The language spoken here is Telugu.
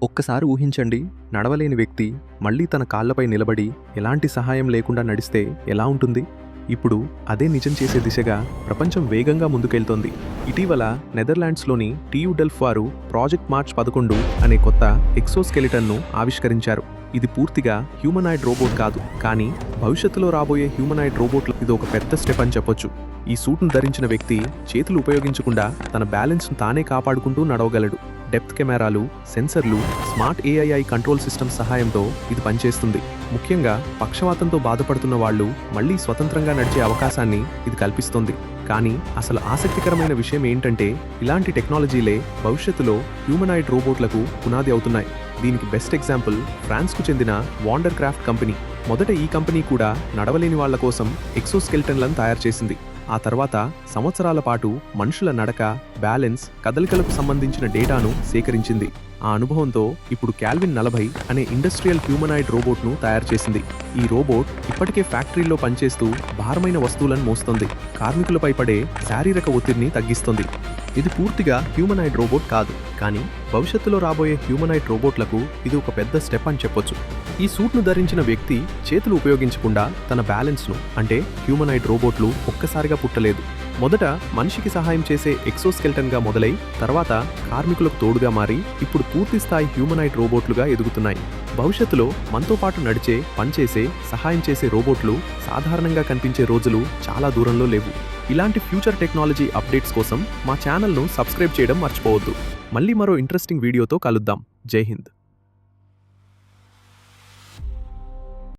ఒక్కసారి ఊహించండి, నడవలేని వ్యక్తి మళ్ళీ తన కాళ్లపై నిలబడి ఎలాంటి సహాయం లేకుండా నడిస్తే ఎలా ఉంటుంది? ఇప్పుడు అదే నిజం చేసే దిశగా ప్రపంచం వేగంగా ముందుకెళ్తోంది. ఇటీవల నెదర్లాండ్స్లోని టియు డెల్ఫ్ వారు ప్రాజెక్ట్ మార్చ్ 11 అనే కొత్త ఎక్సోస్కెలిటన్ను ఆవిష్కరించారు. ఇది పూర్తిగా హ్యూమనాయిడ్ రోబోట్ కాదు, కానీ భవిష్యత్తులో రాబోయే హ్యూమనాయిడ్ రోబోట్లు ఇది ఒక పెద్ద స్టెప్ అని చెప్పొచ్చు. ఈ సూట్ను ధరించిన వ్యక్తి చేతులు ఉపయోగించకుండా తన బ్యాలెన్స్ను తానే కాపాడుకుంటూ నడవగలడు. డెప్త్ కెమెరాలు, సెన్సర్లు, స్మార్ట్ ఏఐ కంట్రోల్ సిస్టమ్ సహాయంతో ఇది పనిచేస్తుంది. ముఖ్యంగా పక్షవాతంతో బాధపడుతున్న వాళ్ళు మళ్లీ స్వతంత్రంగా నడిచే అవకాశాన్ని ఇది కల్పిస్తుంది. కానీ అసలు ఆసక్తికరమైన విషయం ఏంటంటే, ఇలాంటి టెక్నాలజీలే భవిష్యత్తులో హ్యూమనాయిడ్ రోబోట్లకు పునాది అవుతున్నాయి. దీనికి బెస్ట్ ఎగ్జాంపుల్ ఫ్రాన్స్కు చెందిన వాండర్ క్రాఫ్ట్ కంపెనీ. మొదట ఈ కంపెనీ కూడా నడవలేని వాళ్ల కోసం ఎక్సోస్కెలిటన్లను తయారు చేసింది. ఆ తర్వాత సంవత్సరాల పాటు మనుషుల నడక, బ్యాలెన్స్, కదలికలకు సంబంధించిన డేటాను సేకరించింది. ఆ అనుభవంతో ఇప్పుడు క్యాల్విన్ 40 అనే ఇండస్ట్రియల్ హ్యూమనాయిడ్ రోబోట్ను తయారు చేసింది. ఈ రోబోట్ ఇప్పటికే ఫ్యాక్టరీలో పనిచేస్తూ భారమైన వస్తువులను మోస్తుంది, కార్మికులపై పడే శారీరక ఒత్తిడిని తగ్గిస్తుంది. ఇది పూర్తిగా హ్యూమనాయిడ్ రోబోట్ కాదు, కానీ భవిష్యత్తులో రాబోయే హ్యూమనాయిడ్ రోబోట్లకు ఇది ఒక పెద్ద స్టెప్ అని చెప్పొచ్చు. ఈ సూట్ను ధరించిన వ్యక్తి చేతులు ఉపయోగించకుండా తన బ్యాలెన్స్ను, అంటే హ్యూమనాయిడ్ రోబోట్లు ఒక్కసారిగా పుట్టలేదు. మొదట మనిషికి సహాయం చేసే ఎక్సోస్కెల్టన్గా మొదలై తర్వాత కార్మికులకు తోడుగా మారి ఇప్పుడు పూర్తిస్థాయి హ్యూమనాయిడ్ రోబోట్లుగా ఎదుగుతున్నాయి. భవిష్యత్తులో మనతో పాటు నడిచే, పనిచేసే, సహాయం చేసే రోబోట్లు సాధారణంగా కనిపించే రోజులు చాలా దూరంలో లేవు. ఇలాంటి ఫ్యూచర్ టెక్నాలజీ అప్డేట్స్ కోసం మా ఛానల్ను సబ్స్క్రైబ్ చేయడం మర్చిపోవద్దు. మళ్ళీ మరో ఇంట్రెస్టింగ్ వీడియోతో కలుద్దాం. జై హింద్.